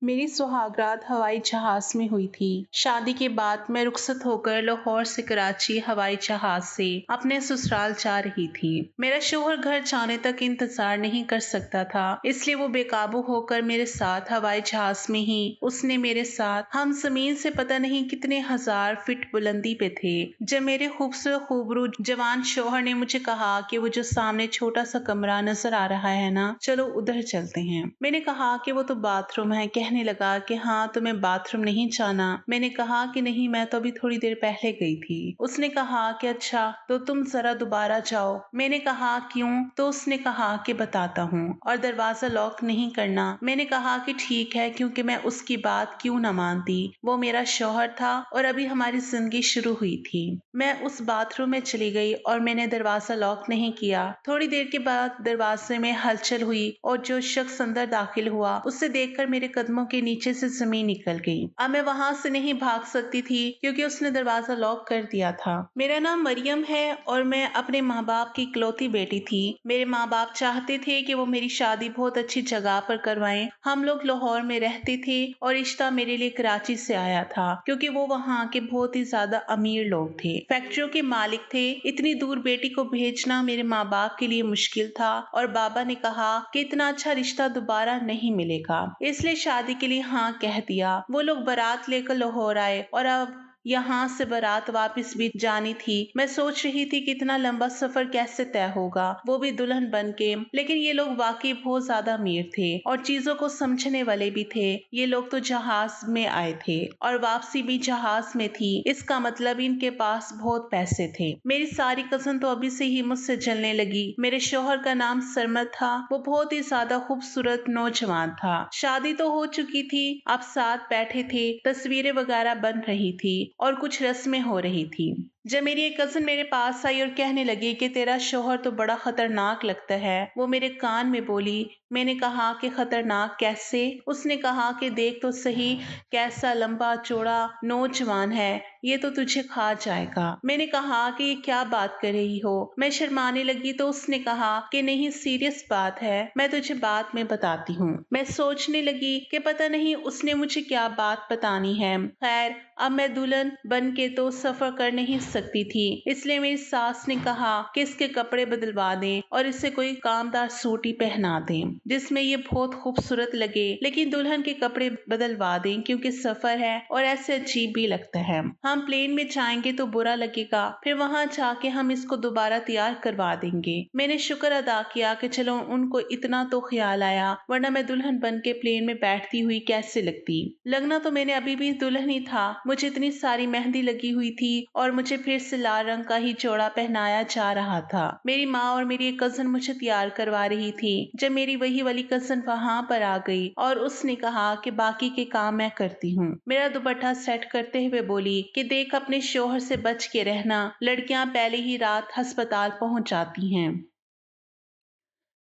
मेरी सुहागरात हवाई जहाज में हुई थी। शादी के बाद मैं रुखसत होकर लाहौर से कराची हवाई जहाज से अपने ससुराल जा रही थी। मेरा शौहर घर जाने तक इंतजार नहीं कर सकता था, इसलिए वो बेकाबू होकर मेरे साथ हवाई जहाज में ही उसने मेरे साथ हम जमीन से पता नहीं कितने हजार फीट बुलंदी पे थे। जब मेरे खूबसूरत खूबरू जवान शौहर ने मुझे कहा कि वो जो सामने छोटा सा कमरा नजर आ रहा है ना, चलो उधर चलते हैं। मैंने कहा कि वो तो बाथरूम है। कहने लगा कि हाँ, तुम्हें बाथरूम नहीं जाना। मैंने कहा कि नहीं, मैं तो अभी थोड़ी देर पहले गई थी। उसने कहा कि अच्छा, तो तुम जरा दोबारा जाओ। मैंने कहा क्यों? तो उसने कहा कि बताता हूँ, और दरवाजा लॉक नहीं करना। मैंने कहा कि ठीक है, क्योंकि मैं उसकी बात क्यों न मानती। वो मेरा शौहर था और अभी हमारी जिंदगी शुरू हुई थी। मैं उस बाथरूम में चली गई और मैंने दरवाजा लॉक नहीं किया। थोड़ी देर के बाद दरवाजे में हलचल हुई और जो शख्स अंदर दाखिल हुआ उसे देखकर मेरे कदमों के नीचे से जमीन निकल गई। अब मैं वहां से नहीं भाग सकती थी क्योंकि उसने दरवाजा लॉक कर दिया था। मेरा नाम मरियम है और मैं अपने माँ बाप की इकलौती बेटी थी। मेरे माँ बाप चाहते थे कि वो मेरी शादी बहुत अच्छी जगह पर करवाएं। हम लोग लाहौर में रहते थे और रिश्ता मेरे लिए कराची से आया था, क्योंकि वो वहाँ के बहुत ही ज्यादा अमीर लोग थे, फैक्ट्रियों के मालिक थे। इतनी दूर बेटी को भेजना मेरे माँ बाप के लिए मुश्किल था और बाबा ने कहा कि इतना अच्छा रिश्ता दोबारा नहीं मिलेगा, इसलिए शादी के लिए हाँ कह दिया। वो लोग बारात लेकर लाहौर आए और अब यहाँ से बारात वापस भी जानी थी। मैं सोच रही थी कि इतना लंबा सफर कैसे तय होगा, वो भी दुल्हन बन के। लेकिन ये लोग वाकई बहुत ज्यादा अमीर थे और चीजों को समझने वाले भी थे। ये लोग तो जहाज में आए थे और वापसी भी जहाज में थी। इसका मतलब इनके पास बहुत पैसे थे। मेरी सारी कजन तो अभी से ही मुझसे जलने लगी। मेरे शौहर का नाम सरमद था। वो बहुत ही ज्यादा खूबसूरत नौजवान था। शादी तो हो चुकी थी, अब साथ बैठे थे, तस्वीरें वगैरह बन रही थी और कुछ रस्में हो रही थी। जब मेरी एक कजन मेरे पास आई और कहने लगी कि तेरा शौहर तो बड़ा खतरनाक लगता है, वो मेरे कान में बोली। मैंने कहा कि खतरनाक कैसे? उसने कहा कि देख तो सही, कैसा लंबा चौड़ा नौजवान है, ये तो तुझे खा जाएगा। मैंने कहा कि ये क्या बात कर रही हो? मैं शर्माने लगी तो उसने कहा कि नहीं, सीरियस बात है, मैं तुझे बाद में बताती हूँ। मैं सोचने लगी कि पता नहीं उसने मुझे क्या बात बतानी है। खैर, अब मैं दुल्हन बन के तो सफर कर नहीं सकती थी, इसलिए मेरी सास ने कहा कि इसके कपड़े बदलवा दें और इसे कोई कामदार सूट ही पहना दें जिसमें ये बहुत खूबसूरत लगे, लेकिन दुल्हन के कपड़े बदलवा दें क्योंकि सफर है और ऐसे अजीब भी लगता है। हम प्लेन में जाएंगे तो बुरा लगेगा, फिर वहां जाके हम इसको दोबारा तैयार करवा देंगे। मैंने शुक्र अदा किया कि चलो उनको इतना तो ख्याल आया, वरना मैं दुल्हन बन के प्लेन में बैठती हुई कैसे लगती। लगना तो मैंने अभी भी दुल्हन ही था। मुझे इतनी सारी मेहंदी लगी हुई थी और मुझे फिर से लाल रंग का ही जोड़ा पहनाया जा रहा था। मेरी माँ और मेरी एक कजन मुझे तैयार करवा रही थी जब मेरी वही वाली कजन वहां पर आ गई और उसने कहा कि बाकी के काम मैं करती हूँ। मेरा दुपट्टा सेट करते हुए बोली कि देख, अपने शौहर से बच के रहना, लड़कियां पहले ही रात अस्पताल पहुंच जाती हैं।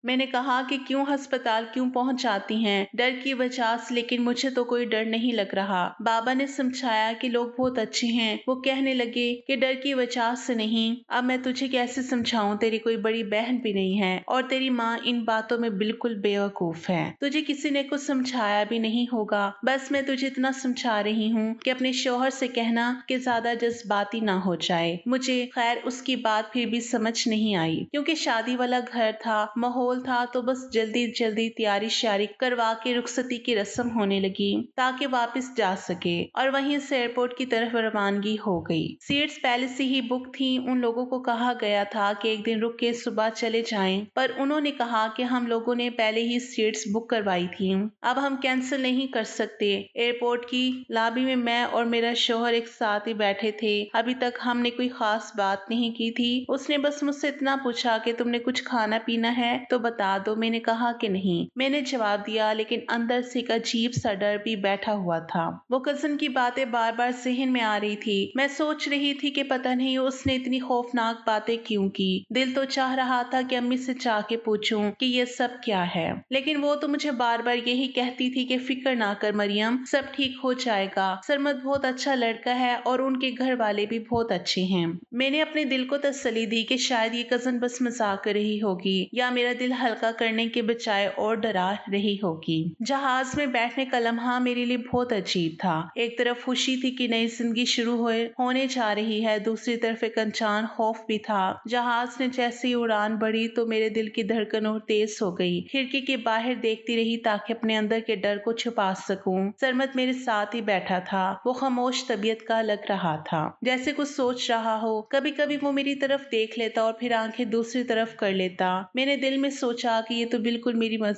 मैंने कहा कि क्यों अस्पताल क्यों पहुंच जाती हैं? डर की वजह से। लेकिन मुझे तो कोई डर नहीं लग रहा। बाबा ने समझाया कि लोग बहुत अच्छे हैं। वो कहने लगे कि डर की वजह से नहीं। अब मैं तुझे कैसे समझाऊं, तेरी कोई बड़ी बहन भी नहीं है और तेरी माँ इन बातों में बिल्कुल बेवकूफ है। तुझे किसी ने कुछ समझाया भी नहीं होगा। बस मैं तुझे इतना समझा रही हूँ कि अपने शौहर से कहना कि ज्यादा जज्बाती ना हो जाए। मुझे खैर उसकी बात फिर भी समझ नहीं आई, क्योंकि शादी वाला घर था, माहौल था, तो बस जल्दी जल्दी तैयारी श्यारी करवा के रुखसती की रस्म होने लगी ताकि वापस जा सके और वहीं से एयरपोर्ट की तरफ रवानगी हो गई। सीट्स पहले से ही बुक थी। उन लोगों को कहा गया था कि एक दिन रुक के सुबह चले जाएं, पर उन्होंने कहा कि हम लोगों ने पहले ही सीट्स बुक करवाई थी, अब हम कैंसिल नहीं कर सकते। एयरपोर्ट की लॉबी में मैं और मेरा शौहर एक साथ ही बैठे थे। अभी तक हमने कोई खास बात नहीं की थी। उसने बस मुझसे इतना पूछा कि तुमने कुछ खाना पीना है तो बता दो। मैंने कहा कि नहीं। मैंने जवाब दिया, लेकिन अंदर से एक अजीब सा डर भी बैठा हुआ था। वो कजन की बातें बार बार जहन में आ रही थी। मैं सोच रही थी कि पता नहीं उसने इतनी खौफनाक बातें क्यों की। दिल तो चाह रहा था कि अम्मी से जाके पूछूं कि ये सब क्या है, लेकिन वो तो मुझे बार बार यही कहती थी कि फिक्र ना कर मरियम, सब ठीक हो जाएगा। सरमद बहुत अच्छा लड़का है और उनके घर वाले भी बहुत अच्छे हैं। मैंने अपने दिल को तसल्ली दी कि शायद ये कजन बस मजाक कर रही होगी या मेरा दिल दिल हल्का करने के बजाय और डरा रही होगी। जहाज में बैठने का लम्हा मेरे लिए बहुत अजीब था। एक तरफ खुशी थी कि नई जिंदगी शुरू होने जा रही है, दूसरी तरफ एक अनजान खौफ भी था। जहाज ने जैसे ही उड़ान बढ़ी तो मेरे दिल की धड़कन और तेज हो गई। खिड़की के बाहर देखती रही ताकि अपने अंदर के डर को छुपा सकूं। सरमत मेरे साथ ही बैठा था। वो खामोश तबीयत का लग रहा था, जैसे कुछ सोच रहा हो। कभी कभी वो मेरी तरफ देख लेता और फिर आंखें दूसरी तरफ कर लेता। मैंने दिल में सोचा कि ये तो बिल्कुल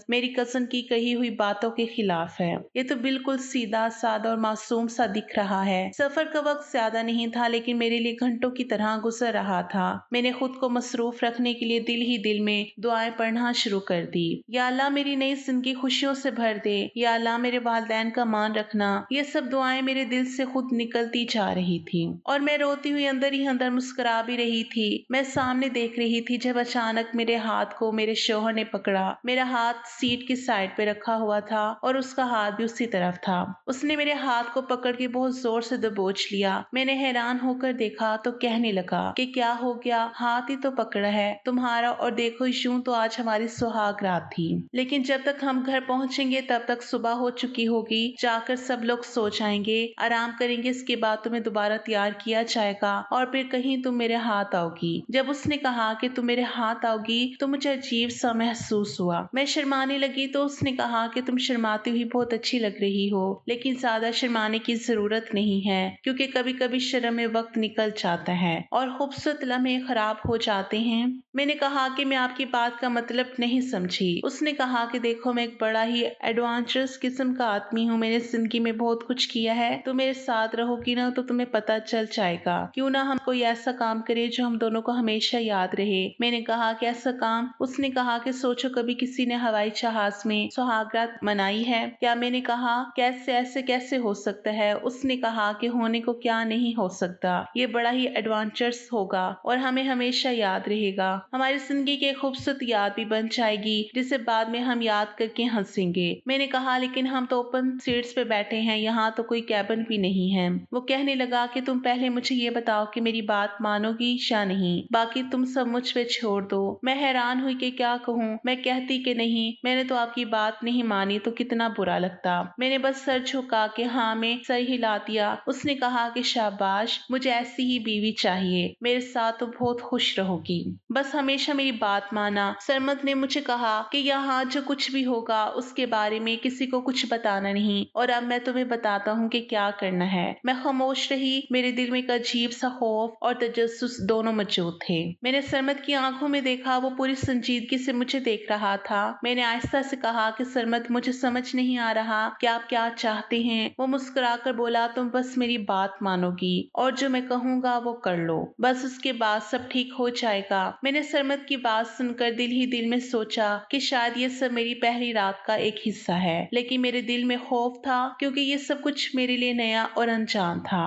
मेरी कजन की कही हुई बातों के खिलाफ है। ये तो बिल्कुल सीधा साधा और मासूम सा दिख रहा है। सफर का वक्त ज्यादा नहीं था, लेकिन मेरे लिए घंटों की तरह गुजर रहा था। मैंने खुद को मसरूफ रखने के लिए दिल ही दिल में दुआएं पढ़ना शुरू कर दी। या अल्लाह मेरी नई जिंदगी खुशियों से भर दे, या अल्लाह मेरे वालिदैन का मान रखना। ये सब दुआएं मेरे दिल से खुद निकलती जा रही थी और मैं रोती हुई अंदर ही अंदर मुस्कुरा भी रही थी। मैं सामने देख रही थी जब अचानक मेरे हाथ को मेरे शौहर ने पकड़ा। मेरा हाथ सीट की साइड पे रखा हुआ था और उसका हाथ भी उसी तरफ था। उसने मेरे हाथ को पकड़ के बहुत जोर से दबोच लिया। मैंने हैरान होकर देखा तो कहने लगा कि क्या हो गया, हाथ ही तो पकड़ा है तुम्हारा, और देखो यूं तो आज हमारी सुहाग रात थी, लेकिन जब तक हम घर पहुंचेंगे तब तक सुबह हो चुकी होगी। जाकर सब लोग सो जाएंगे, आराम करेंगे, इसके बाद तुम्हें दोबारा तैयार किया जाएगा और फिर कहीं तुम मेरे हाथ आओगी। जब उसने कहा कि तुम मेरे हाथ आओगी तो मुझे अजीब सा महसूस हुआ। मैं शर्माने लगी तो उसने कहा कि तुम शर्माती हुई बहुत अच्छी लग रही हो, लेकिन ज्यादा शर्माने की जरूरत नहीं है, क्योंकि कभी कभी शर्म में वक्त निकल जाता है और खूबसूरत लम्हे खराब हो जाते हैं। मैंने कहा कि मैं आपकी बात का मतलब नहीं समझी। उसने कहा कि देखो, मैं एक बड़ा ही एडवेंचरस किस्म का आदमी हूँ, मैंने जिंदगी में बहुत कुछ किया है। तो मेरे साथ रहोगी ना तो तुम्हें पता चल जाएगा। क्यों ना हम कोई ऐसा काम करें जो हम दोनों को हमेशा याद रहे। मैंने कहा कि ऐसा काम? उसने कहा कि सोचो, कभी किसी ने हवाई जहाज में सुहागरात मनाई है क्या? मैंने कहा कैसे, ऐसे कैसे हो सकता है? उसने कहा कि होने को क्या नहीं हो सकता, ये बड़ा ही एडवेंचरस होगा और हमें हमेशा याद रहेगा। हमारी जिंदगी की एक खूबसूरत याद भी बन जाएगी जिसे बाद में हम याद करके हंसेंगे। मैंने कहा लेकिन हम तो ओपन सीट्स पे बैठे हैं, यहाँ तो कोई कैबिन भी नहीं है। वो कहने लगा कि तुम पहले मुझे ये बताओ कि मेरी बात मानोगी या नहीं, बाकी तुम सब मुझ पे छोड़ दो। मैं हैरान हुई कि क्या कहूँ। मैं कहती कि नहीं, मैंने तो आपकी बात नहीं मानी तो कितना बुरा लगता। मैंने बस सर झुका के हाँ में सर हिला दिया। उसने कहा कि शाबाश, मुझे ऐसी ही बीवी चाहिए, मेरे साथ तो बहुत खुश रहोगी, बस हमेशा मेरी बात माना। सरमद ने मुझे कहा कि यहाँ जो कुछ भी होगा उसके बारे में किसी को कुछ बताना नहीं, और अब मैं तुम्हें बताता हूँ कि क्या करना है। मैं खामोश रही। मेरे दिल में एक अजीब सा खौफ और तजस्सुस दोनों मौजूद थे। मैंने सरमद की आंखों में देखा, वो पूरी संजीदगी से मुझे देख रहा था। मैंने आहिस्ता से कहा कि सरमद, मुझे समझ नहीं आ रहा कि आप क्या चाहते हैं। वो मुस्कुराकर बोला, तुम बस मेरी बात मानोगी और जो मैं कहूँगा वो कर लो, बस उसके बाद सब ठीक हो जाएगा। मैंने सरमद की बात सुनकर दिल ही दिल में सोचा कि शायद ये सब मेरी पहली रात का एक हिस्सा है, लेकिन मेरे दिल में खौफ था क्योंकि ये सब कुछ मेरे लिए नया और अनजान था।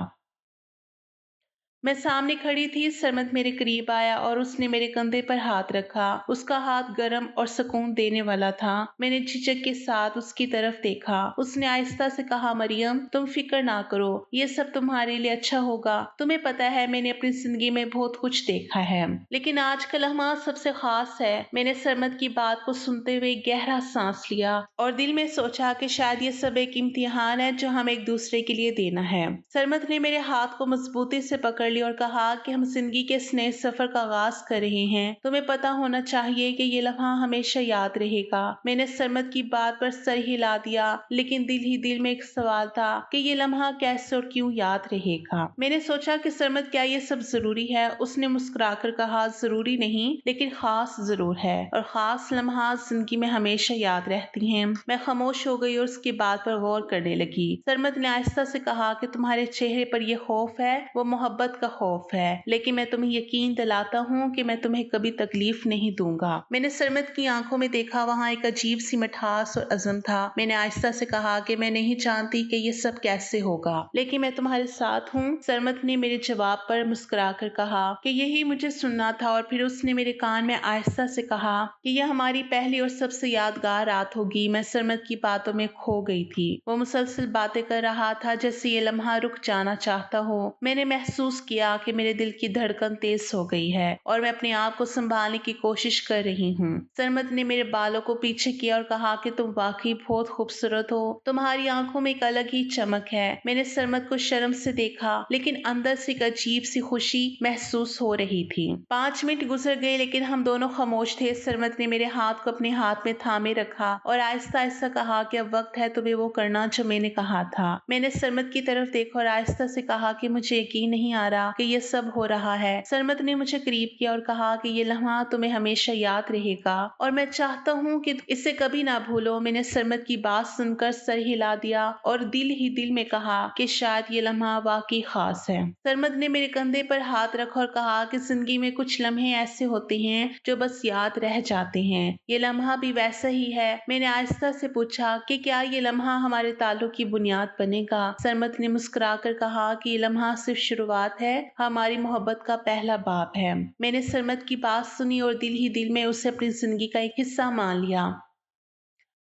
मैं सामने खड़ी थी। सरमद मेरे करीब आया और उसने मेरे कंधे पर हाथ रखा। उसका हाथ गर्म और सुकून देने वाला था। मैंने झिझक के साथ उसकी तरफ देखा। उसने आहिस्ता से कहा, मरियम, तुम फिक्र ना करो, ये सब तुम्हारे लिए अच्छा होगा। तुम्हें पता है, मैंने अपनी जिंदगी में बहुत कुछ देखा है, लेकिन आज का लम्हा सबसे खास है। मैंने सरमद की बात को सुनते हुए गहरा सांस लिया और दिल में सोचा कि शायद ये सब एक इम्तिहान है जो हम एक दूसरे के लिए देना है। सरमद ने मेरे हाथ को मजबूती से पकड़ लिया और कहा कि हम जिंदगी के इस नए सफर का आगाज कर रहे हैं। तुम्हें पता होना चाहिए कि ये लम्हा हमेशा याद रहेगा। मैंने सरमद की बात पर सर हिला दिया, लेकिन दिल ही दिल में एक सवाल था कि ये लम्हा कैसे और क्यों याद रहेगा। मैंने सोचा कि सरमद, क्या ये सब जरूरी है? उसने मुस्कुराकर कहा, जरूरी नहीं, लेकिन खास जरूर है, और खास लम्हा जिंदगी में हमेशा याद रहती हैं। मैं खामोश हो गई और उसकी बात पर गौर करने लगी। सरमद ने आहिस्ता से कहा कि तुम्हारे चेहरे पर यह खौफ है, वो मोहब्बत का खौफ है, लेकिन मैं तुम्हें यकीन दिलाता हूँ कि मैं तुम्हें कभी तकलीफ नहीं दूंगा। मैंने सरमद की आंखों में देखा, वहाँ एक अजीब सी मिठास और अज़म था। मैंने आहिस्ता से कहा कि मैं नहीं जानती कि ये सब कैसे होगा, लेकिन मैं तुम्हारे साथ हूँ। सरमद ने मेरे जवाब पर मुस्कुराकर कहा कि यही मुझे सुनना था, और फिर उसने मेरे कान में आहिस्ता से कहा कि यह हमारी पहली और सबसे यादगार रात होगी। मैं सरमद की बातों में खो गई थी। वो मुसलसल बातें कर रहा था जैसे ये लम्हा रुक जाना चाहता हो। मैंने महसूस किया कि मेरे दिल की धड़कन तेज हो गई है और मैं अपने आप को संभालने की कोशिश कर रही हूँ। सरमद ने मेरे बालों को पीछे किया और कहा कि तुम वाकई बहुत खूबसूरत हो, तुम्हारी आंखों में एक अलग ही चमक है। मैंने सरमद को शर्म से देखा, लेकिन अंदर से एक अजीब सी खुशी महसूस हो रही थी। 5 मिनट गुजर गए, लेकिन हम दोनों खामोश थे। सरमद ने मेरे हाथ को अपने हाथ में थामे रखा और आहिस्ता आहिस्ता कहा कि अब वक्त है तुम्हें वो करना जो मैंने कहा था। मैंने सरमद की तरफ देखा और आहिस्ता से कहा कि मुझे यकीन नहीं आ रहा कि ये सब हो रहा है। सरमद ने मुझे करीब किया और कहा कि ये लम्हा तुम्हें हमेशा याद रहेगा और मैं चाहता हूँ कि इसे कभी ना भूलो। मैंने सरमद की बात सुनकर सर हिला दिया और दिल ही दिल में कहा कि शायद ये लम्हा वाकई खास है। सरमद ने मेरे कंधे पर हाथ रखा और कहा कि जिंदगी में कुछ लम्हे ऐसे होते हैं जो बस याद रह जाते हैं। ये लम्हा भी वैसा ही है। मैंने आहिस्ता से पूछा कि क्या ये लम्हा हमारे ताल्लुक की बुनियाद बनेगा। सरमद ने मुस्कुराकर कहा कि ये लम्हा सिर्फ शुरुआत है, हमारी मोहब्बत का पहला बाब है। मैंने सरमद की बात सुनी और दिल ही दिल में उसे अपनी जिंदगी का एक हिस्सा मान लिया।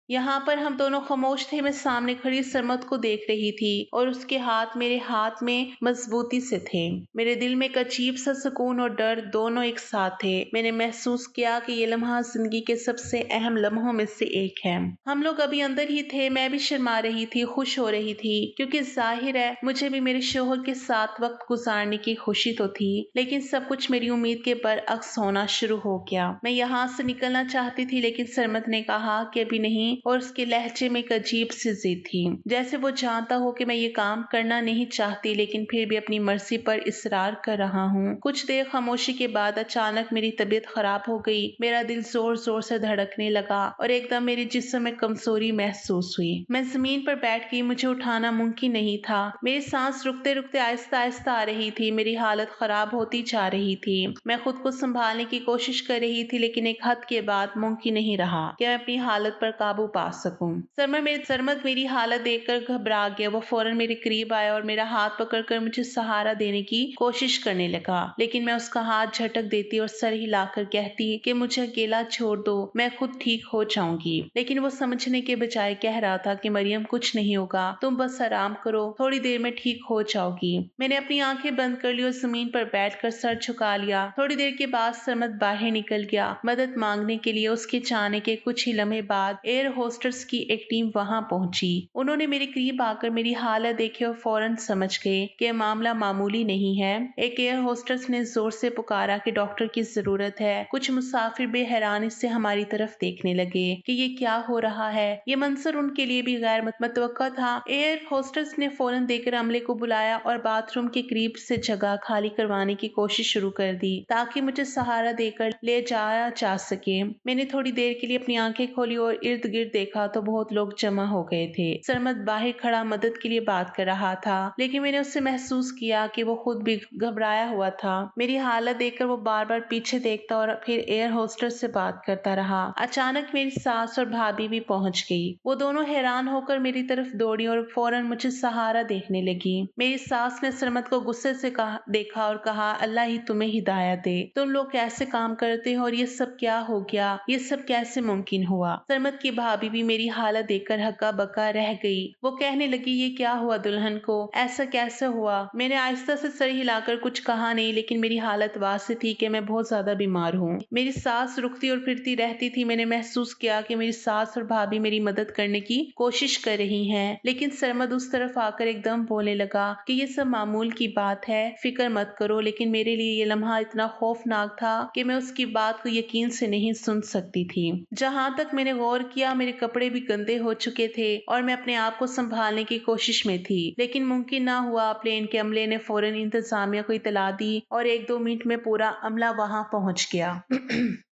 यहाँ पर हम दोनों खामोश थे। मैं सामने खड़ी सरमद को देख रही थी और उसके हाथ मेरे हाथ में मजबूती से थे। मेरे दिल में एक अजीब सा सुकून और डर दोनों एक साथ थे। मैंने महसूस किया कि ये लम्हा जिंदगी के सबसे अहम लम्हों में से एक है। हम लोग अभी अंदर ही थे। मैं भी शर्मा रही थी, खुश हो रही थी, क्योंकि जाहिर है मुझे भी मेरे शोहर के साथ वक्त गुजारने की खुशी तो थी, लेकिन सब कुछ मेरी उम्मीद के बरअक्स होना शुरू हो गया। मैं यहाँ से निकलना चाहती थी, लेकिन सरमद ने कहा कि अभी नहीं, और उसके लहजे में एक अजीब सी जिद थी, जैसे वो जानता हो कि मैं ये काम करना नहीं चाहती, लेकिन फिर भी अपनी मर्जी पर इसरार कर रहा हूँ। कुछ देर खामोशी के बाद अचानक मेरी तबीयत खराब हो गई। मेरा दिल जोर जोर से धड़कने लगा और एकदम मेरे जिस्म में कमजोरी महसूस हुई। मैं जमीन पर बैठ गई। मुझे उठाना मुमकिन नहीं था। मेरी सांस रुकते रुकते आहिस्ता आहिस्ता आ रही थी। मेरी हालत खराब होती जा रही थी। मैं खुद को संभालने की कोशिश कर रही थी, लेकिन एक हद के बाद मुमकिन नहीं रहा कि मैं अपनी हालत पर काबू पा सकूं। सरमद मेरी हालत देखकर घबरा गया। वो फौरन मेरे करीब आया और मेरा हाथ पकड़कर मुझे सहारा देने की कोशिश करने लगा, लेकिन मैं उसका हाथ झटक देती और सर हिलाकर कहती कि मुझे अकेला छोड़ दो, मैं खुद ठीक हो जाऊंगी। लेकिन वो समझने के बजाय कह रहा था कि मरियम कुछ नहीं होगा, तुम बस आराम करो, थोड़ी देर में ठीक हो जाओगी। मैंने अपनी आंखें बंद कर ली और जमीन पर बैठकर सर झुका लिया। थोड़ी देर के बाद सरमद बाहर निकल गया मदद मांगने के लिए। उसके जाने के कुछ ही लम्हे बाद एयर होस्टर्स की एक टीम वहां पहुंची। उन्होंने मेरे करीब आकर मेरी हालत देखी और फौरन समझ गए कि मामला मामूली नहीं है। एक एयर होस्टस ने जोर से पुकारा कि डॉक्टर की जरूरत है। कुछ मुसाफिर बेहरानी से हमारी तरफ देखने लगे कि ये क्या हो रहा है। ये मंजर उनके लिए भी गैर मुतवक्का था। एयर होस्टस ने फौरन देकर अमले को बुलाया और बाथरूम के करीब से जगह खाली करवाने की कोशिश शुरू कर दी ताकि मुझे सहारा देकर ले जाया जा सके। मैंने थोड़ी देर के लिए अपनी आंखें खोली और इर्द गिर्द देखा तो बहुत लोग जमा हो गए थे। सरमद बाहर खड़ा मदद के लिए बात कर रहा था, लेकिन मैंने उससे महसूस किया कि वो खुद भी घबराया हुआ था। मेरी हालत देखकर वो बार बार पीछे देखता और फिर एयर होस्टेस से बात करता रहा। अचानक मेरी सास और भाभी भी पहुंच गई। वो दोनों हैरान होकर मेरी तरफ दौड़ी और फौरन मुझे सहारा देखने लगी। मेरी सास ने सरमद को गुस्से से देखा और कहा, अल्लाह ही तुम्हें हिदायत दे, तुम लोग कैसे काम करते हो और ये सब क्या हो गया, ये सब कैसे मुमकिन हुआ। सरमद की भाभी भी मेरी हालत देखकर हक्का बक्का रह गई। वो कहने लगी, ये क्या हुआ दुल्हन को, ऐसा कैसे हुआ। मैंने आहिस्ता से सर हिलाकर कुछ कहा नहीं, लेकिन मेरी हालत वाज़ेह थी कि मैं बहुत ज्यादा बीमार हूँ। मेरी सांस रुकती और फिरती रहती थी। मैंने महसूस किया कि मेरी सास और भाभी मेरी मदद करने की कोशिश कर रही हैं, लेकिन सरमद उस तरफ आकर एकदम बोलने लगा कि ये सब मामूल की बात है, फिक्र मत करो। लेकिन मेरे लिए ये लम्हा इतना खौफनाक था कि मैं उसकी बात को यकीन से नहीं सुन सकती थी। जहां तक मैंने गौर किया, मेरे कपड़े भी गंदे हो चुके थे और मैं अपने आप को संभालने की कोशिश में थी, लेकिन मुमकिन ना हुआ। प्लेन के अमले ने फौरन इंतजामिया को इतला दी और 1-2 मिनट में पूरा अमला वहां पहुंच गया।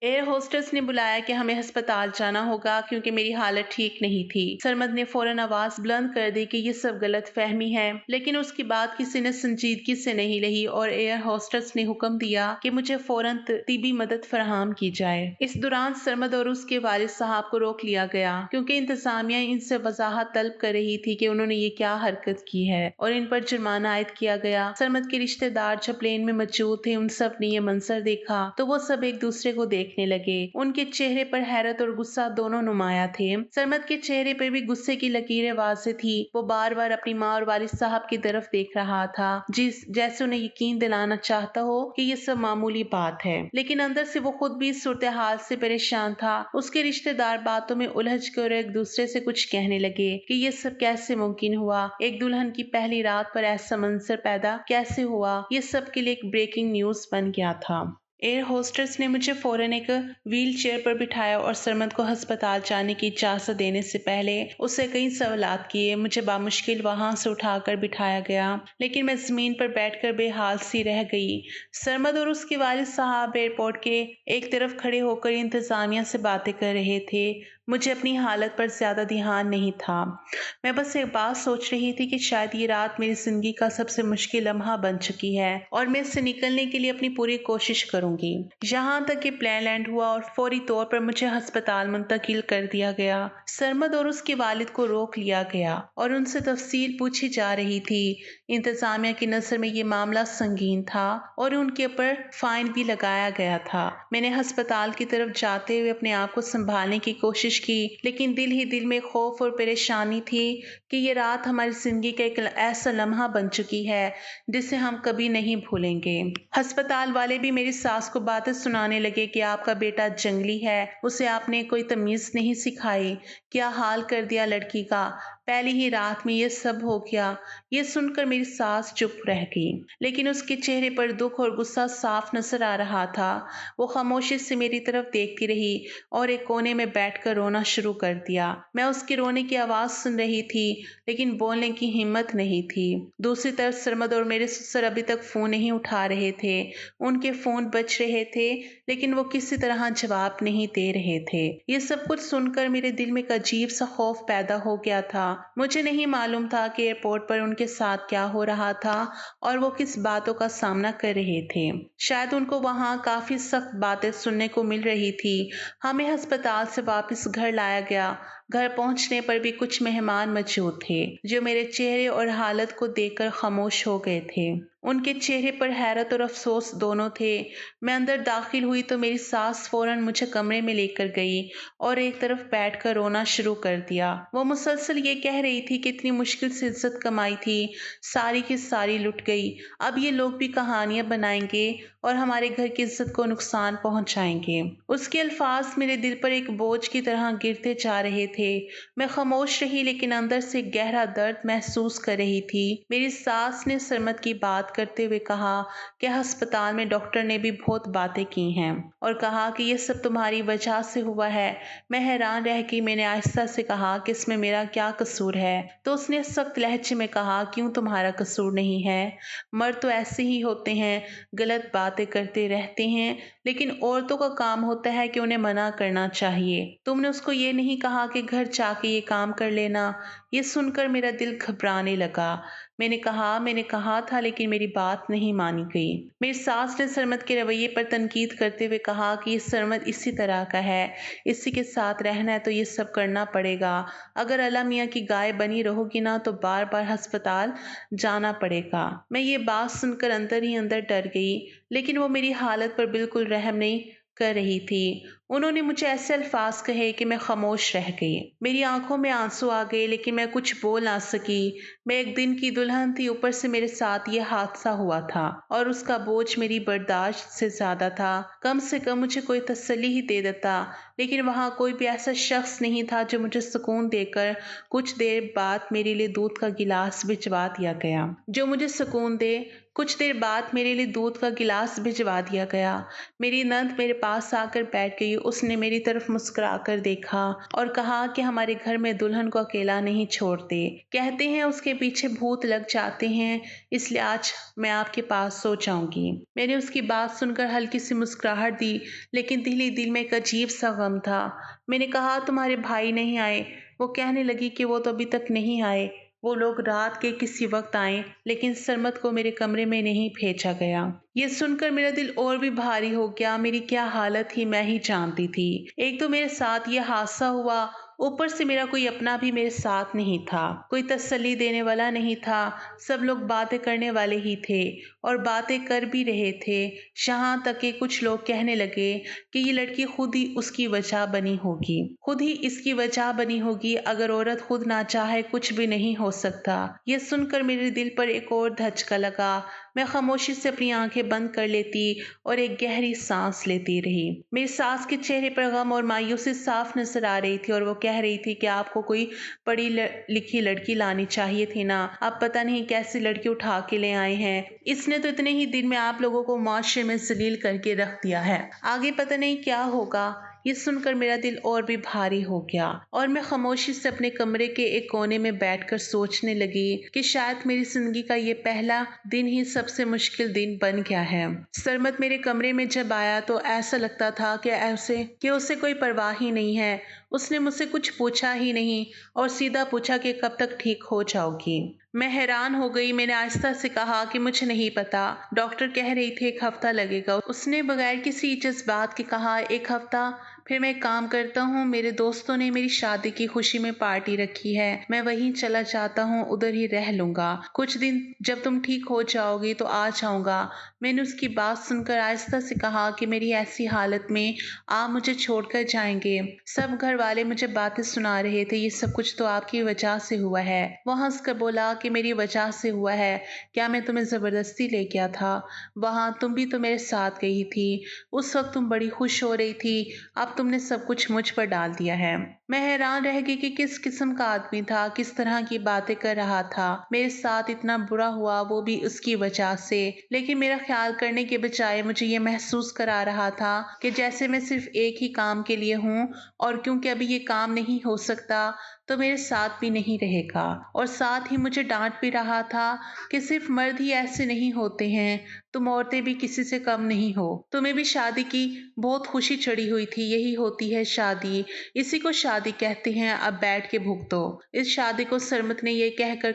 एयर होस्टेस ने बुलाया कि हमें अस्पताल जाना होगा क्योंकि मेरी हालत ठीक नहीं थी। सरमद ने फौरन आवाज बुलंद कर दी कि ये सब गलत फहमी है, लेकिन उसकी बात किसी ने संजीदगी से नहीं ली और एयर होस्टेस ने हुक्म दिया कि मुझे फौरन तिबी मदद फराहम की जाए। इस दौरान सरमद और उसके वालिद साहब को रोक लिया गया क्योंकि इंतजामिया इनसे वजाहत तलब कर रही थी कि उन्होंने ये क्या हरकत की है और इन पर जुर्माना आयद किया गया। सरमद के रिश्तेदार जो प्लेन में मौजूद थे, उन सब ने ये मंजर देखा तो वो सब एक दूसरे को देखने देखने लगे। उनके चेहरे पर हैरत और गुस्सा दोनों नुमाया थे। सरमद के चेहरे पर भी गुस्से की लकीरें वाज़ेह थी। वो बार बार अपनी माँ और वालिद साहब की तरफ देख रहा था, जैसे उन्हें यकीन दिलाना चाहता हो कि ये सब मामूली बात है, लेकिन अंदर से वो खुद भी इस सूरत हाल से परेशान था। उसके रिश्तेदार बातों में उलझ कर एक दूसरे से कुछ कहने लगे कि ये सब कैसे मुमकिन हुआ, एक दुल्हन की पहली रात पर ऐसा मंजर पैदा कैसे हुआ। ये सब के लिए एक ब्रेकिंग न्यूज बन गया था। एयर होस्टेस ने मुझे फौरन एक व्हील चेयर पर बिठाया और सरमद को अस्पताल जाने की इजाज़त देने से पहले उससे कई सवालात किए। मुझे बामुश्किल वहां से उठाकर बिठाया गया, लेकिन मैं ज़मीन पर बैठकर बेहाल सी रह गई। सरमद और उसके वालिद साहब एयरपोर्ट के एक तरफ खड़े होकर इंतज़ामिया से बातें कर रहे थे। मुझे अपनी हालत पर ज़्यादा ध्यान नहीं था। मैं बस एक बात सोच रही थी कि शायद ये रात मेरी ज़िंदगी का सबसे मुश्किल लम्हा बन चुकी है और मैं इससे निकलने के लिए अपनी पूरी कोशिश करूंगी। यहाँ तक कि प्लान लैंड हुआ और फौरी तौर पर मुझे अस्पताल मुंतकिल कर दिया गया। सरमद और उसके वालिद को रोक लिया गया और उनसे तफसील पूछी जा रही थी। इंतज़ामिया की नज़र में ये मामला संगीन था और उनके ऊपर फाइन भी लगाया गया था। मैंने अस्पताल की तरफ जाते हुए अपने आप को संभालने की कोशिश की, लेकिन दिल ही दिल में खौफ और परेशानी थी कि ये रात हमारी जिंदगी का एक ऐसा लम्हा बन चुकी है जिसे हम कभी नहीं भूलेंगे। अस्पताल वाले भी मेरी सास को बातें सुनाने लगे कि आपका बेटा जंगली है, उसे आपने कोई तमीज नहीं सिखाई, क्या हाल कर दिया लड़की का, पहली ही रात में ये सब हो गया। ये सुनकर मेरी सास चुप रह गई, लेकिन उसके चेहरे पर दुख और गुस्सा साफ नजर आ रहा था। वो खामोशी से मेरी तरफ देखती रही और एक कोने में बैठकर रोना शुरू कर दिया। मैं उसके रोने की आवाज सुन रही थी, लेकिन बोलने की हिम्मत नहीं थी। दूसरी तरफ सरमद और मेरे ससुर अभी तक फोन नहीं उठा रहे थे। उनके फोन बज रहे थे, लेकिन वो किसी तरह जवाब नहीं दे रहे थे। ये सब कुछ सुनकर मेरे दिल में एक अजीब सा खौफ पैदा हो गया था। मुझे नहीं मालूम था कि एयरपोर्ट पर उनके साथ क्या हो रहा था और वो किस बातों का सामना कर रहे थे। शायद उनको वहाँ काफी सख्त बातें सुनने को मिल रही थी। हमें अस्पताल से वापस घर लाया गया। घर पहुंचने पर भी कुछ मेहमान मौजूद थे जो मेरे चेहरे और हालत को देखकर खामोश हो गए थे। उनके चेहरे पर हैरत और अफसोस दोनों थे। मैं अंदर दाखिल हुई तो मेरी सास फौरन मुझे कमरे में लेकर गई और एक तरफ बैठकर रोना शुरू कर दिया। वो मुसलसल ये कह रही थी कि इतनी मुश्किल से इज्जत कमाई थी, सारी की सारी लुट गई। अब ये लोग भी कहानियां बनाएंगे और हमारे घर की इज्जत को नुकसान पहुंचाएंगे। उसके अल्फाज मेरे दिल पर एक बोझ की तरह गिरते जा रहे थे। मैं खामोश रही, लेकिन अंदर से गहरा दर्द महसूस कर रही थी। मेरी सास ने सरमद की बात करते हुए कहा कि अस्पताल में डॉक्टर ने भी बहुत बातें की हैं और कहा कि ये सब तुम्हारी वजह से हुआ है। मैं हैरान रह गई। मैंने आहिस्ता से कहा कि इसमें मेरा क्या कसूर है, तो उसने सख्त लहजे में कहा, क्यों तुम्हारा कसूर नहीं है, मर्द तो ऐसे ही होते हैं, गलत बातें करते रहते हैं, लेकिन औरतों का काम होता है कि उन्हें मना करना चाहिए। तुमने उसको ये नहीं कहा कि घर जाके ये काम कर लेना। ये सुनकर मेरा दिल घबराने लगा। मैंने कहा था, लेकिन मेरी बात नहीं मानी गई। मेरी सास ने सरमद के रवैये पर तनकीद करते हुए कहा कि ये सरमद इसी तरह का है, इसी के साथ रहना है तो ये सब करना पड़ेगा। अगर अल्लाह मियाँ की गाय बनी रहोगी ना तो बार बार अस्पताल जाना पड़ेगा। मैं ये बात सुनकर अंदर ही अंदर डर गई, लेकिन वो मेरी हालत पर बिल्कुल रहम नहीं कर रही थी। उन्होंने मुझे ऐसे अल्फाज कहे कि मैं खामोश रह गई। मेरी आंखों में आंसू आ गए, लेकिन मैं कुछ बोल ना सकी। मैं एक दिन की दुल्हन थी, ऊपर से मेरे साथ ये हादसा हुआ था और उसका बोझ मेरी बर्दाश्त से ज्यादा था। कम से कम मुझे कोई तसल्ली ही दे देता, लेकिन वहाँ कोई भी ऐसा शख्स नहीं था जो मुझे सुकून देकर कुछ देर बाद मेरे लिए दूध का गिलास भिजवा दिया गया। जो मुझे सुकून दे। कुछ देर बाद मेरे लिए दूध का गिलास भिजवा दिया गया। मेरी नंद मेरे पास आकर बैठ गई। उसने मेरी तरफ मुस्कुरा कर देखा और कहा कि हमारे घर में दुल्हन को अकेला नहीं छोड़ते, कहते हैं उसके पीछे भूत लग जाते हैं, इसलिए आज मैं आपके पास सो जाऊंगी। मैंने उसकी बात सुनकर हल्की सी मुस्कुराहट दी, लेकिन दिल ही दिल में एक अजीब सा गम था। मैंने कहा, तुम्हारे भाई नहीं आए? वो कहने लगी कि वो तो अभी तक नहीं आए, वो लोग रात के किसी वक्त आए, लेकिन सरमद को मेरे कमरे में नहीं भेजा गया। ये सुनकर मेरा दिल और भी भारी हो गया। मेरी क्या हालत थी मैं ही जानती थी। एक तो मेरे साथ ये हादसा हुआ, ऊपर से मेरा कोई अपना भी मेरे साथ नहीं था, कोई तसल्ली देने वाला नहीं था। सब लोग बातें करने वाले ही थे और बातें कर भी रहे थे। यहाँ तक कि कुछ लोग कहने लगे कि ये लड़की खुद ही उसकी वजह बनी होगी, खुद ही इसकी वजह बनी होगी। अगर औरत खुद ना चाहे कुछ भी नहीं हो सकता। ये सुनकर मेरे दिल पर एक और धचका लगा। मैं खामोशी से अपनी आंखें बंद कर लेती और एक गहरी सांस लेती रही। मेरी सास के चेहरे पर गम और मायूसी साफ नजर आ रही थी और वो कह रही थी कि आपको कोई पढ़ी लिखी लड़की लानी चाहिए थी ना, आप पता नहीं कैसी लड़की उठा के ले आए हैं। इसने तो इतने ही दिन में आप लोगों को मुआशरे में जलील करके रख दिया है, आगे पता नहीं क्या होगा। ये सुनकर मेरा दिल और भी भारी हो गया और मैं खामोशी से अपने कमरे के एक कोने में बैठकर सोचने लगी कि शायद मेरी जिंदगी का ये पहला दिन ही सबसे मुश्किल दिन बन गया है। सरमत मेरे कमरे में जब आया तो ऐसा लगता था कि उसे कोई परवाह ही नहीं है। उसने मुझसे कुछ पूछा ही नहीं और सीधा पूछा कि कब तक ठीक हो जाओगी। मैं हैरान हो गई। मैंने आहिस्ता से कहा कि मुझे नहीं पता, डॉक्टर कह रही थी 1 हफ्ता लगेगा। उसने बगैर किसी जज्बात के कहा 1 हफ्ता। फिर मैं एक काम करता हूँ, मेरे दोस्तों ने मेरी शादी की खुशी में पार्टी रखी है, मैं वहीं चला जाता हूँ, उधर ही रह लूंगा। कुछ दिन जब तुम ठीक हो जाओगी तो आ जाऊंगा। मैंने उसकी बात सुनकर आहिस्ता से कहा कि मेरी ऐसी हालत में आप मुझे छोड़कर जाएंगे। सब घर वाले मुझे बातें सुना रहे थे, ये सब कुछ तो आपकी वजह से हुआ है। वो हंसकर बोला कि मेरी वजह से हुआ है? क्या मैं तुम्हें जबरदस्ती ले गया था? वहां तुम भी तो मेरे साथ गई थी, उस वक्त तुम बड़ी खुश हो रही थी, अब तुमने सब कुछ मुझ पर डाल दिया है। मैं हैरान रह गई कि किस किस्म का आदमी था, किस तरह की बातें कर रहा था। मेरे साथ इतना बुरा हुआ वो भी उसकी वजह से। लेकिन मेरा ख्याल करने के बजाय मुझे ये महसूस करा रहा था कि जैसे मैं सिर्फ एक ही काम के लिए हूँ और क्योंकि अभी ये काम नहीं हो सकता तो मेरे साथ भी नहीं रहेगा। और साथ ही मुझे डांट भी रहा था कि सिर्फ मर्द ही ऐसे नहीं होते हैं, तुम औरतें भी किसी से कम नहीं हो। तुम्हें भी शादी की बहुत खुशी चढ़ी हुई थी, यही होती है शादी, इसी को शादी कहते हैं, अब बैठ के भुगतो। इस शादी को सरमत ने ये कहकर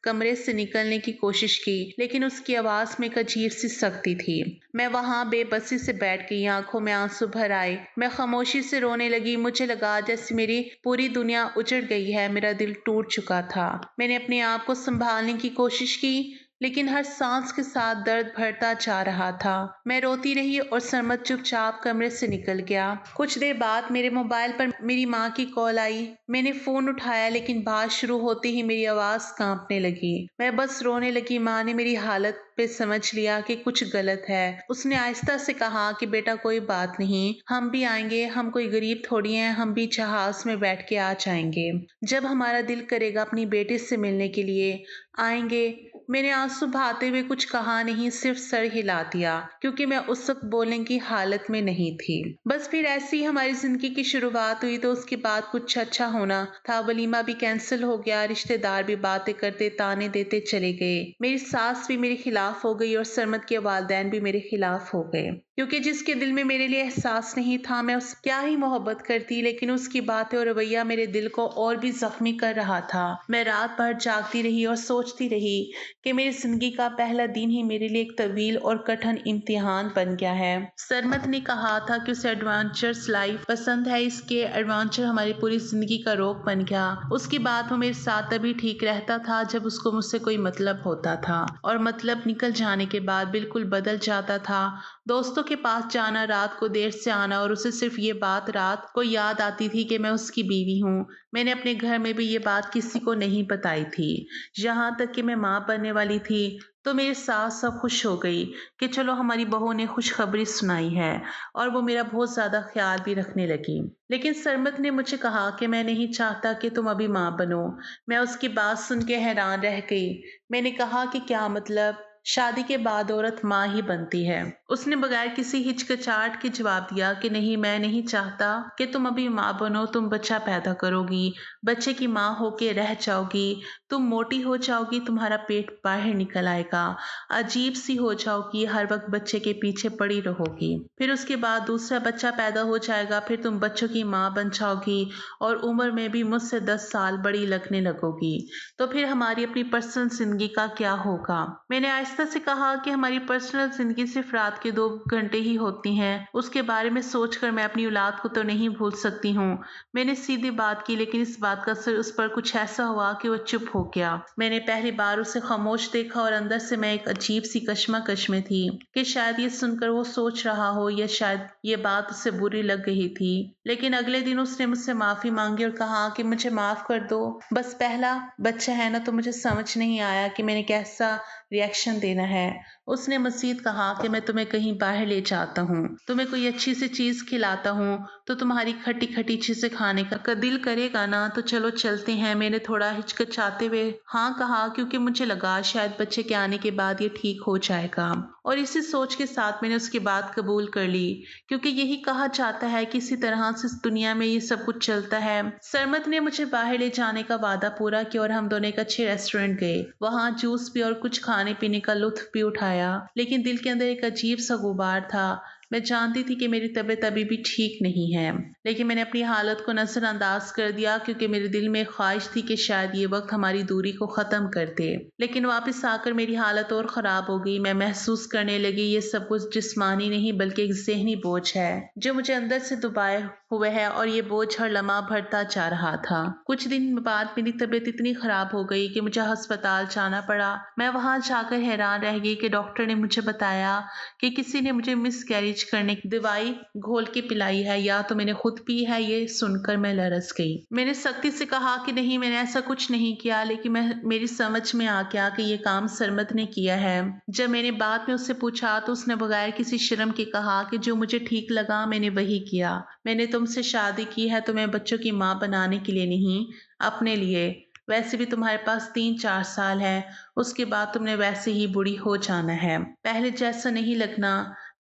कमरे से निकलने की कोशिश की, लेकिन उसकी आवाज में एक अजीब सी सख्ती थी। मैं वहां बेबसी से बैठ गई, आंखों में आंसू भर आए। मैं खामोशी से रोने लगी। मुझे लगा जैसे मेरी पूरी दुनिया उजड़ गई है, मेरा दिल टूट चुका था। मैंने अपने आप को संभालने की कोशिश की, लेकिन हर सांस के साथ दर्द बढ़ता जा रहा था। मैं रोती रही और सरमत चुपचाप कमरे से निकल गया। कुछ देर बाद मेरे मोबाइल पर मेरी माँ की कॉल आई। मैंने फोन उठाया, लेकिन बात शुरू होते ही मेरी आवाज कांपने लगी। मैं बस रोने लगी। माँ ने मेरी हालत पे समझ लिया कि कुछ गलत है। उसने आहिस्ता से कहा कि बेटा कोई बात नहीं, हम भी आएंगे, हम कोई गरीब थोड़ी हैं, हम भी जहाज में बैठ के आ जाएंगे। जब हमारा दिल करेगा अपनी बेटी से मिलने के लिए आएंगे। मैंने आंसू बहाते हुए कुछ कहा नहीं, सिर्फ सर हिला दिया, क्योंकि मैं उस वक्त बोलने की हालत में नहीं थी। बस फिर ऐसी ही हमारी जिंदगी की शुरुआत हुई। तो उसके बाद कुछ अच्छा होना था। वलीमा भी कैंसिल हो गया, रिश्तेदार भी बातें करते ताने देते चले गए। मेरी सास भी मेरे खिलाफ हो गई और सरमत के वालिदैन भी मेरे खिलाफ हो गए, क्योंकि जिसके दिल में मेरे लिए एहसास नहीं था मैं उस क्या ही मोहब्बत करती। लेकिन उसकी बातें और रवैया मेरे दिल को और भी जख्मी कर रहा था। मैं रात भर जागती रही और सोचती रही कि मेरी जिंदगी का पहला दिन ही मेरे लिए एक तवील और कठिन इम्तिहान बन गया है। सरमत ने कहा था कि उसे एडवेंचरस लाइफ पसंद है, इसके एडवेंचर हमारी पूरी जिंदगी का रोग बन गया। उसकी बात वो मेरे साथ तभी ठीक रहता था जब उसको मुझसे कोई मतलब होता था, और मतलब निकल जाने के बाद बिल्कुल बदल जाता था। दोस्तों के पास जाना, रात को देर से आना, और उसे सिर्फ ये बात रात को याद आती थी कि मैं उसकी बीवी हूँ। मैंने अपने घर में भी ये बात किसी को नहीं बताई थी। यहाँ तक कि मैं माँ बनने वाली थी तो मेरी सास सब खुश हो गई कि चलो हमारी बहू ने खुशखबरी सुनाई है, और वो मेरा बहुत ज्यादा ख्याल भी रखने लगी। लेकिन सरमत ने मुझे कहा कि मैं नहीं चाहता कि तुम अभी माँ बनो। मैं उसकी बात सुन के हैरान रह गई। मैंने कहा कि क्या मतलब, शादी के बाद औरत माँ ही बनती है। उसने बगैर किसी हिचकिचाहट के जवाब दिया कि नहीं, मैं नहीं चाहता कि तुम अभी माँ बनो, तुम बच्चा पैदा करोगी, बच्चे की माँ होके रह जाओगी, तुम मोटी हो जाओगी, तुम्हारा पेट बाहर निकल आएगा, अजीब सी हो जाओगी, हर वक्त बच्चे के पीछे पड़ी रहोगी। फिर उसके बाद दूसरा बच्चा पैदा हो जाएगा, फिर तुम बच्चों की माँ बन जाओगी और उम्र में भी मुझसे 10 साल बड़ी लगने लगोगी। तो फिर हमारी अपनी पर्सनल जिंदगी का क्या होगा। मैंने आहिस्ता آہستہ سے کہا کہ ہماری پرسنل زندگی صرف رات کے 2 گھنٹے ہی ہوتی ہیں، اس کے بارے میں سوچ کر میں اپنی اولاد کو تو نہیں بھول سکتی ہوں۔ میں نے سیدھی بات کی، لیکن اس بات کا اثر اس پر کچھ ایسا ہوا کہ وہ چپ ہو گیا۔ میں نے پہلی بار اسے خاموش دیکھا اور اندر سے میں ایک عجیب سی کشمکش میں تھی کہ شاید یہ سن کر وہ سوچ رہا ہو یا شاید یہ بات اسے بری لگ گئی تھی۔ لیکن اگلے دن اس نے مجھ سے معافی مانگی اور کہا کہ مجھے معاف کر دو، بس پہلا بچہ ہے نا، تو مجھے سمجھ نہیں آیا کہ میں نے کیسا ری ایکشن دینا ہے۔ اس نے مزید کہا کہ میں تمہیں کہیں باہر لے جاتا ہوں، تمہیں کوئی اچھی سی چیز کھلاتا ہوں تو تمہاری کھٹی کھٹی چیزیں کھانے کا دل کرے گا نا، تو چلو چلتے ہیں۔ میں نے تھوڑا ہچکچاتے ہوئے ہاں کہا، کیونکہ مجھے لگا شاید بچے کے آنے کے بعد یہ ٹھیک ہو جائے گا، اور اسی سوچ کے ساتھ میں نے اس کی بات قبول کر لی، کیونکہ یہی کہا جاتا ہے کہ اسی طرح سے اس دنیا میں یہ سب کچھ چلتا ہے۔ سرمد نے مجھے باہر لے جانے کا وعدہ پورا کیا اور ہم دونوں ایک اچھے ریسٹورینٹ گئے، وہاں جوس بھی اور کچھ کھانے پینے کا لطف بھی اٹھایا، لیکن دل کے اندر ایک عجیب سا غبار تھا۔ میں جانتی تھی کہ میری طبیعت ابھی بھی ٹھیک نہیں ہے، لیکن میں نے اپنی حالت کو نظر انداز کر دیا، کیونکہ میرے دل میں خواہش تھی کہ شاید یہ وقت ہماری دوری کو ختم کر دے۔ لیکن واپس آ کر میری حالت اور خراب ہو گئی۔ میں محسوس کرنے لگی یہ سب کچھ جسمانی نہیں بلکہ ایک ذہنی بوجھ ہے جو مجھے اندر سے دبائے ہوئے ہے، اور یہ بوجھ ہر لمحہ بڑھتا جا رہا تھا۔ کچھ دن بعد میری طبیعت اتنی خراب ہو گئی کہ مجھے ہسپتال جانا پڑا۔ میں وہاں جا کر حیران رہ گئی کہ ڈاکٹر نے مجھے بتایا کہ کسی نے مجھے مس کیریج کرنے کی دوائی گھول کے پلائی ہے، یا تو میں نے خود پی ہے۔ یہ سن کر میں لرز گئی۔ میں نے سختی سے کہا کہ نہیں، میں نے ایسا کچھ نہیں کیا، لیکن میری سمجھ میں آ گیا کہ یہ کام سرمد نے کیا ہے۔ جب میں نے بعد میں اس سے پوچھا تو اس نے بغیر کسی شرم کے کہا کہ جو مجھے ٹھیک لگا میں نے وہی کیا۔ میں نے تم سے شادی کی ہے تمہیں بچوں کی ماں بنانے کے لیے نہیں، اپنے لیے۔ ویسے بھی تمہارے پاس 3-4 سال ہے، اس کے بعد تم نے ویسے ہی بوڑھی ہو جانا ہے، پہلے جیسا نہیں لگنا۔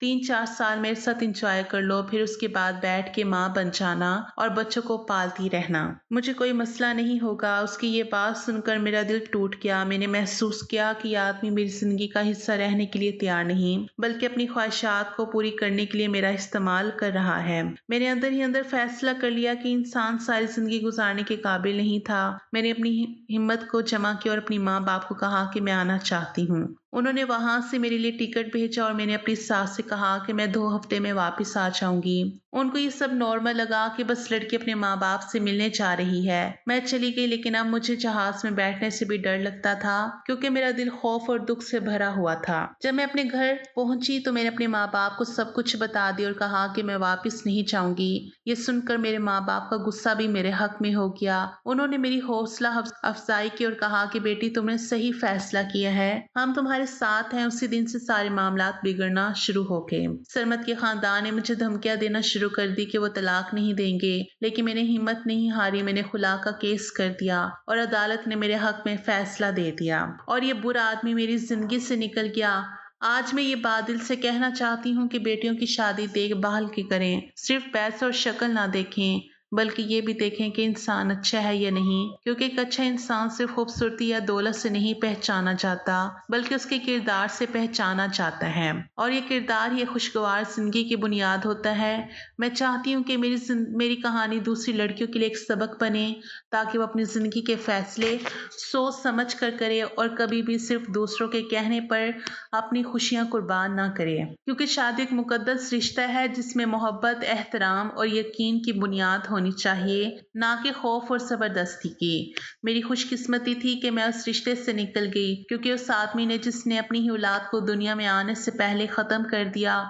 3-4 سال میرے ساتھ انجوائے کر لو، پھر اس کے بعد بیٹھ کے ماں بن جانا اور بچوں کو پالتی رہنا، مجھے کوئی مسئلہ نہیں ہوگا۔ اس کی یہ بات سن کر میرا دل ٹوٹ گیا۔ میں نے محسوس کیا کہ یہ آدمی میری زندگی کا حصہ رہنے کے لیے تیار نہیں، بلکہ اپنی خواہشات کو پوری کرنے کے لیے میرا استعمال کر رہا ہے۔ میں نے اندر ہی اندر فیصلہ کر لیا کہ انسان ساری زندگی گزارنے کے قابل نہیں تھا۔ میں نے اپنی ہمت کو جمع کیا اور اپنی ماں باپ کو کہا کہ میں آنا چاہتی ہوں۔ انہوں نے وہاں سے میرے لیے ٹکٹ بھیجا اور میں نے اپنی ساس سے کہا کہ میں 2 ہفتے میں واپس آ جاؤں گی۔ ان کو یہ سب نارمل لگا کہ بس لڑکی اپنے ماں باپ سے ملنے جا رہی ہے۔ میں چلی گئی، لیکن اب مجھے جہاز میں بیٹھنے سے بھی ڈر لگتا تھا، کیونکہ میرا دل خوف اور دکھ سے بھرا ہوا تھا۔ جب میں اپنے گھر پہنچی تو میں نے اپنے ماں باپ کو سب کچھ بتا دیا اور کہا کہ میں واپس نہیں جاؤں گی۔ یہ سن کر میرے ماں باپ کا غصہ بھی میرے حق میں ہو گیا۔ انہوں نے میری حوصلہ افزائی کی اور کہا کہ بیٹی، تم نے صحیح فیصلہ کیا ہے، ہم تمہارے ساتھ ہیں۔ اسی دن سے سارے معاملات بگڑنا شروع ہو گئے۔ سرمد کے خاندان نے مجھے دھمکیاں دینا شروع کر دی کہ وہ طلاق نہیں دیں گے، لیکن میں نے ہمت نہیں ہاری۔ میں نے خلا کا کیس کر دیا اور عدالت نے میرے حق میں فیصلہ دے دیا، اور یہ برا آدمی میری زندگی سے نکل گیا۔ آج میں یہ بات دل سے کہنا چاہتی ہوں کہ بیٹیوں کی شادی دیکھ بھال کے کریں، صرف پیسے اور شکل نہ دیکھیں، بلکہ یہ بھی دیکھیں کہ انسان اچھا ہے یا نہیں، کیونکہ ایک اچھا انسان صرف خوبصورتی یا دولت سے نہیں پہچانا جاتا، بلکہ اس کے کردار سے پہچانا جاتا ہے، اور یہ کردار ہی خوشگوار زندگی کی بنیاد ہوتا ہے۔ میں چاہتی ہوں کہ میری کہانی دوسری لڑکیوں کے لیے ایک سبق بنے، تاکہ وہ اپنی زندگی کے فیصلے سوچ سمجھ کر کرے اور کبھی بھی صرف دوسروں کے کہنے پر اپنی خوشیاں قربان نہ کرے، کیونکہ شادی ایک مقدس رشتہ ہے جس میں محبت، احترام اور یقین کی بنیاد ہونی چاہیے، نہ کہ خوف اور زبردستی کی۔ میری خوش قسمتی تھی کہ میں اس رشتے سے نکل گئی، کیونکہ اس آدمی نے جس نے اپنی ہی اولاد کو دنیا میں آنے سے پہلے ختم کر دیا،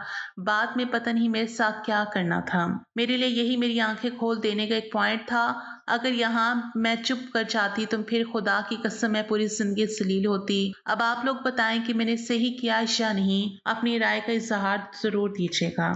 بعد میں پتہ نہیں میرے ساتھ کیا کرنا تھا۔ میرے لیے یہی میری آنکھیں کھول دینے کا ایک پوائنٹ تھا۔ اگر یہاں میں چپ کر جاتی تو پھر خدا کی قسم میں پوری زندگی ذلیل ہوتی۔ اب آپ لوگ بتائیں کہ میں نے صحیح کیا یا نہیں، اپنی رائے کا اظہار ضرور دیجیے گا۔